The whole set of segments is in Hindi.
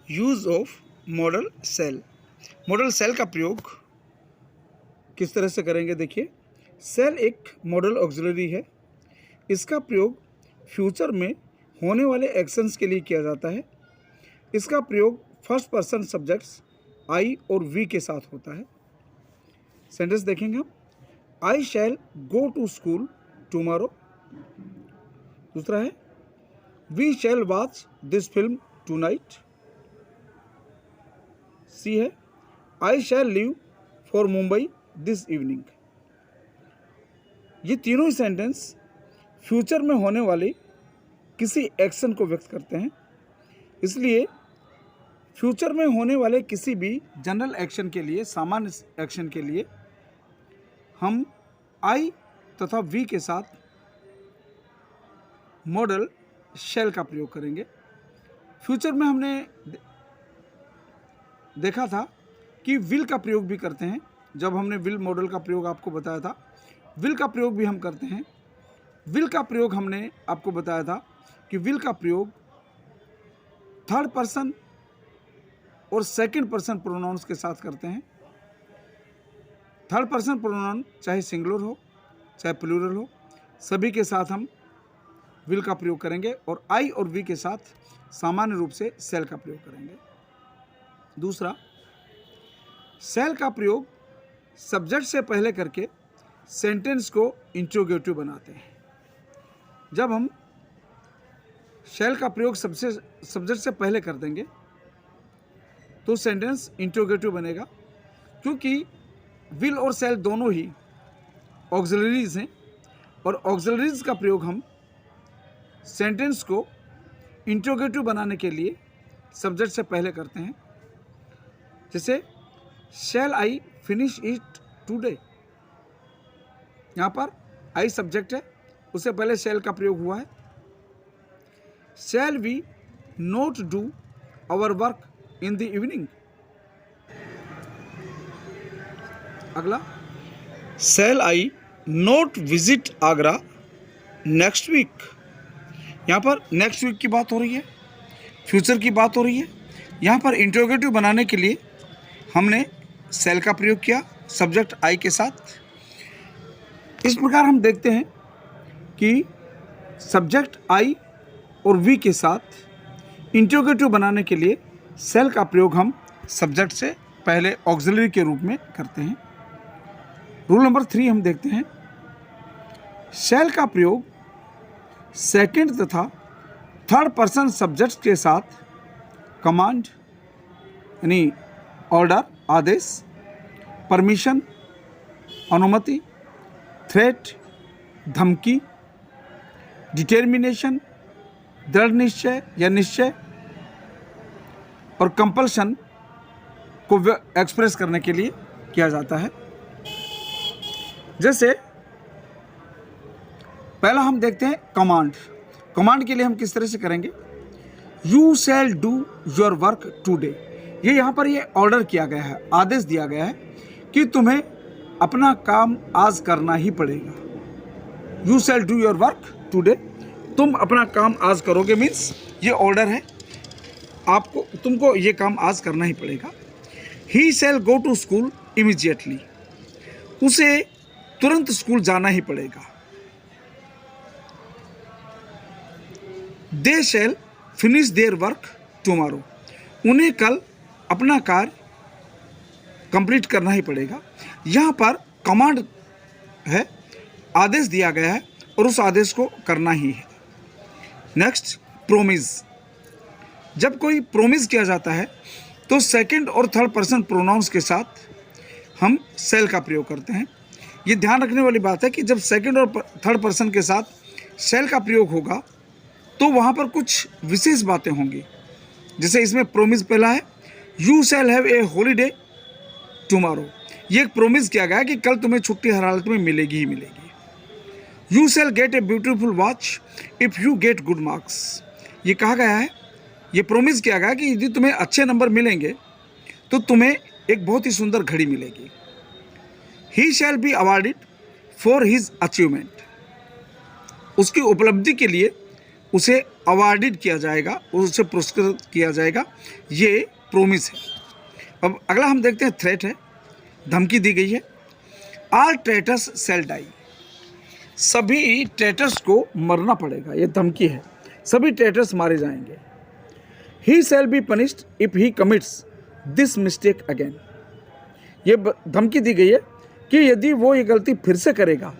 Use of model cell. Model cell का प्रयोग किस तरह से करेंगे, देखिए। सेल एक मॉडल ऑक्सिलरी है। इसका प्रयोग फ्यूचर में होने वाले एक्शंस के लिए किया जाता है। इसका प्रयोग फर्स्ट पर्सन सब्जेक्ट्स आई और वी के साथ होता है। सेंटेंस देखेंगे हम। I shall go to school tomorrow. दूसरा है we shall watch this film tonight. C है I shall leave for Mumbai this evening. ये तीनों ही सेंटेंस फ्यूचर में होने वाले किसी एक्शन को व्यक्त करते हैं। इसलिए फ्यूचर में होने वाले किसी भी जनरल एक्शन के लिए, सामान्य एक्शन के लिए हम आई तथा वी के साथ मॉडल शैल का प्रयोग करेंगे। फ्यूचर में हमने देखा था कि विल का प्रयोग भी करते हैं। जब हमने विल मॉडल का प्रयोग आपको बताया था, विल का प्रयोग भी हम करते हैं। विल का प्रयोग हमने आपको बताया था कि विल का प्रयोग थर्ड पर्सन और सेकंड पर्सन प्रोनाउंस के साथ करते हैं। थर्ड पर्सन प्रोनाउन चाहे सिंगुलर हो चाहे प्लूरल हो, सभी के साथ हम विल का प्रयोग करेंगे और आई और वी के साथ सामान्य रूप से सेल का प्रयोग करेंगे। दूसरा, सेल का प्रयोग सब्जेक्ट से पहले करके सेंटेंस को इंट्रोगेटिव बनाते हैं। जब हम शैल का प्रयोग सब्जेक्ट से पहले कर देंगे तो सेंटेंस इंट्रोगेटिव बनेगा, क्योंकि विल और शैल दोनों ही ऑक्सिलरीज हैं और ऑक्सिलरीज का प्रयोग हम सेंटेंस को इंट्रोगेटिव बनाने के लिए सब्जेक्ट से पहले करते हैं। जैसे शैल आई फिनिश इट टुडे, यहाँ पर आई सब्जेक्ट है, उससे पहले शैल का प्रयोग हुआ है। Shall we not do our work in the evening. अगला, shall I not visit Agra next week. यहाँ पर नेक्स्ट वीक की बात हो रही है, फ्यूचर की बात हो रही है। यहाँ पर इंट्रोगेटिव बनाने के लिए हमने शैल का प्रयोग किया सब्जेक्ट आई के साथ। इस प्रकार हम देखते हैं कि सब्जेक्ट आई और वी के साथ इंट्रोगेटिव बनाने के लिए शैल का प्रयोग हम सब्जेक्ट से पहले ऑक्सिलरी के रूप में करते हैं। रूल नंबर 3 हम देखते हैं। शैल का प्रयोग सेकंड तथा थर्ड पर्सन सब्जेक्ट्स के साथ कमांड यानी ऑर्डर, आदेश, परमिशन, अनुमति, थ्रेट, धमकी, डिटर्मिनेशन, दृढ़ निश्चय या निश्चय और कंपल्शन को एक्सप्रेस करने के लिए किया जाता है। जैसे पहला हम देखते हैं कमांड। कमांड के लिए हम किस तरह से करेंगे, you shall do your work today. ये यहाँ पर ये ऑर्डर किया गया है, आदेश दिया गया है कि तुम्हें अपना काम आज करना ही पड़ेगा। You shall do your work today, तुम अपना काम आज करोगे, मीन्स ये ऑर्डर है, आपको तुमको ये काम आज करना ही पड़ेगा। ही शैल गो टू स्कूल इमीडिएटली, उसे तुरंत स्कूल जाना ही पड़ेगा। दे शैल फिनिश देयर वर्क टुमारो, उन्हें कल अपना कार्य कंप्लीट करना ही पड़ेगा। यहाँ पर कमांड है, आदेश दिया गया है और उस आदेश को करना ही है। Next, promise. जब कोई प्रोमिस किया जाता है तो सेकंड और थर्ड पर्सन प्रोनाउंस के साथ हम शैल का प्रयोग करते हैं। ये ध्यान रखने वाली बात है कि जब सेकंड और थर्ड पर्सन के साथ शैल का प्रयोग होगा तो वहाँ पर कुछ विशेष बातें होंगी। जैसे इसमें प्रोमिस पहला है, you shall have a holiday tomorrow. ये एक प्रोमिस किया गया है कि कल तुम्हें छुट्टी हर हालत में मिलेगी ही मिलेगी। You shall gate a beautiful watch if you get good marks. ये कहा गया है, ये प्रोमिस किया गया है कि यदि तुम्हें अच्छे नंबर मिलेंगे तो तुम्हें एक बहुत ही सुंदर घड़ी मिलेगी। He shall be awarded for his achievement, उसकी उपलब्धि के लिए उसे अवार्डेड किया जाएगा, उसे पुरस्कृत किया जाएगा, ये प्रोमिस है। अब अगला हम देखते हैं थ्रेट है, धमकी दी गई है। ऑल ट्रेटर्स सेल डाई, सभी ट्रेटर्स को मरना पड़ेगा, ये धमकी है, सभी ट्रेटर्स मारे जाएंगे। He shall be punished if he commits this mistake again, ये धमकी दी गई है कि यदि वो ये गलती फिर से करेगा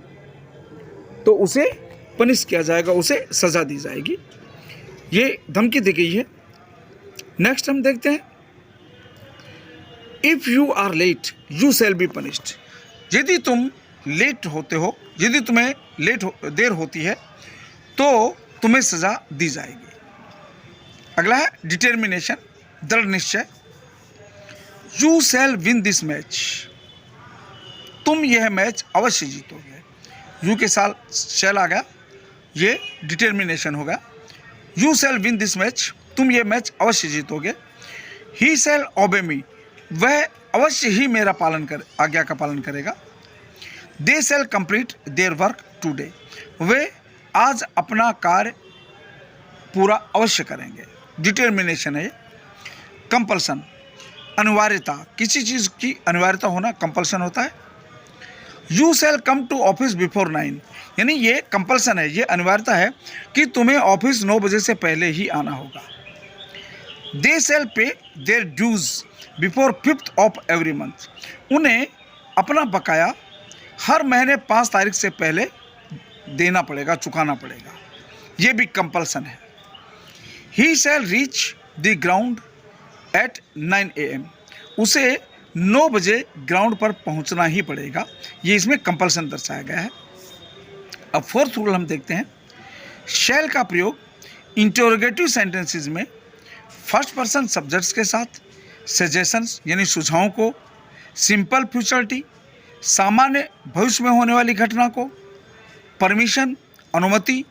तो उसे पनिश किया जाएगा, उसे सजा दी जाएगी, ये धमकी दी गई है। नेक्स्ट हम देखते हैं, if you are late you shall be punished, यदि तुम लेट होते हो, यदि तुम्हें देर होती है तो तुम्हें सजा दी जाएगी। अगला है डिटर्मिनेशन, दृढ़ निश्चय। You shall win this match, तुम यह मैच अवश्य जीतोगे। यू के साथ शैल आ गया, ये डिटर्मिनेशन होगा। You shall win this match, तुम यह मैच अवश्य जीतोगे। ही शैल ओबे मी, वह अवश्य ही मेरा आज्ञा का पालन करेगा। दे शैल कंप्लीट देयर वर्क टुडे, वे आज अपना कार्य पूरा अवश्य करेंगे। डिटर्मिनेशन है। कंपल्सन, अनिवार्यता, किसी चीज़ की अनिवार्यता होना कंपल्सन होता है। You shall come to office before 9, यानी ये कंपल्सन है, ये अनिवार्यता है कि तुम्हें ऑफिस 9 बजे से पहले ही आना होगा। They shall pay their dues before 5th of every month, उन्हें अपना बकाया हर महीने 5 तारीख से पहले देना पड़ेगा, चुकाना पड़ेगा, ये भी कंपल्सन है। He shall reach the ground at 9 AM, उसे 9 बजे ग्राउंड पर पहुंचना ही पड़ेगा, ये इसमें कंपल्सन दर्शाया गया है। अब फोर्थ रूल हम देखते हैं, शैल का प्रयोग इंटरोगेटिव सेंटेंसेस में फर्स्ट पर्सन सब्जेक्ट्स के साथ, सजेशंस यानी सुझावों को, सिंपल फ्यूचरिटी सामान्य भविष्य में होने वाली घटना को, परमिशन अनुमति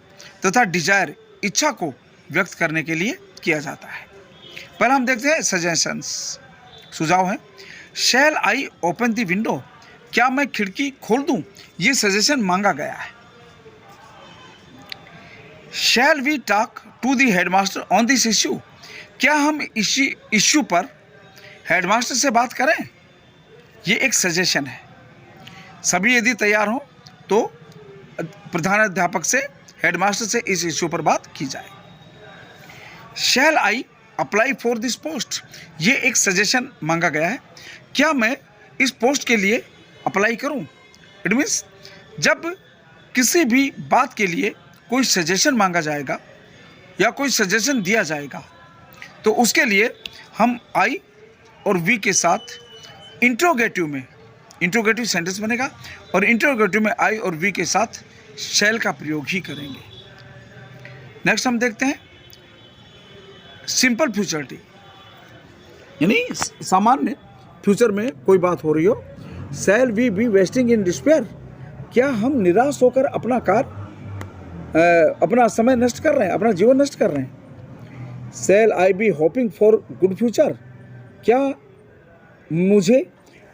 तथा डिजायर इच्छा को व्यक्त करने के लिए किया जाता है। पहले हम देखते हैं सजेशंस, सुझाव है। शैल आई ओपन द विंडो, क्या मैं खिड़की खोल दूं, ये सजेशन मांगा गया है। Shall we talk to the headmaster on this issue, क्या हम इस इश्यू पर हेडमास्टर से बात करें, ये एक सजेशन है। सभी यदि तैयार हों तो प्रधान अध्यापक से, हेडमास्टर से इस इश्यू पर बात की जाए। Shall I apply for this post, ये एक सजेशन मांगा गया है, क्या मैं इस पोस्ट के लिए अप्लाई करूं। इट मीन्स जब किसी भी बात के लिए कोई सजेशन मांगा जाएगा या कोई सजेशन दिया जाएगा तो उसके लिए हम आई और वी के साथ इंट्रोगेटिव में, इंट्रोगेटिव सेंटेंस बनेगा और इंट्रोगेटिव में आई और वी के साथ शैल का प्रयोग ही करेंगे। नेक्स्ट हम देखते हैं सिंपल फ्यूचरिटी, यानी सामान्य फ्यूचर में कोई बात हो रही हो। Shall we be wasting in despair, क्या हम निराश होकर अपना समय नष्ट कर रहे हैं, अपना जीवन नष्ट कर रहे हैं। Shall I be hoping for good future, क्या मुझे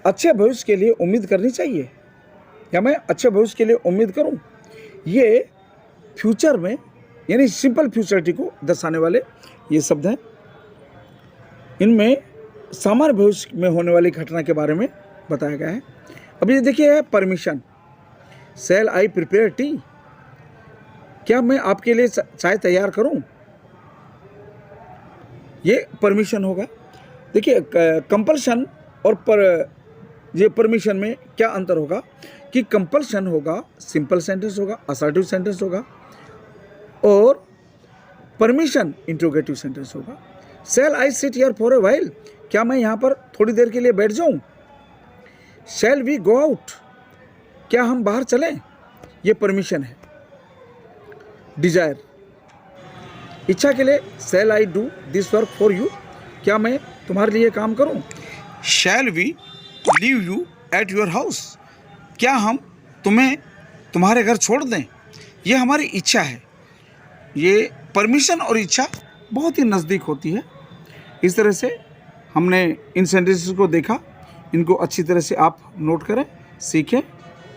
अच्छे भविष्य के लिए उम्मीद करनी चाहिए, या मैं अच्छे भविष्य के लिए उम्मीद करूं। ये फ्यूचर में यानी सिंपल फ्यूचरिटी को दर्शाने वाले ये शब्द हैं। इनमें सामान्य भविष्य में होने वाली घटना के बारे में बताया गया है। अब ये देखिए permission, shall I prepare tea, क्या मैं आपके लिए चाय तैयार करूं, ये परमिशन होगा। देखिए कंपल्शन और ये परमिशन में क्या अंतर होगा कि कंपल्शन होगा सिंपल सेंटेंस होगा, असर्टिव सेंटेंस होगा, और परमिशन इंट्रोगेटिव सेंटेंस होगा। Shall I sit here for a while, क्या मैं यहाँ पर थोड़ी देर के लिए बैठ जाऊँ। शैल वी गो आउट, क्या हम बाहर चलें, ये परमिशन है। डिजायर, इच्छा के लिए shall I do this work for you, क्या मैं तुम्हारे लिए काम करूं। Shall we leave you at your house, क्या हम तुम्हें तुम्हारे घर छोड़ दें, ये हमारी इच्छा है। ये परमिशन और इच्छा बहुत ही नज़दीक होती है। इस तरह से हमने इन सेंटेंसेस को देखा, इनको अच्छी तरह से आप नोट करें, सीखें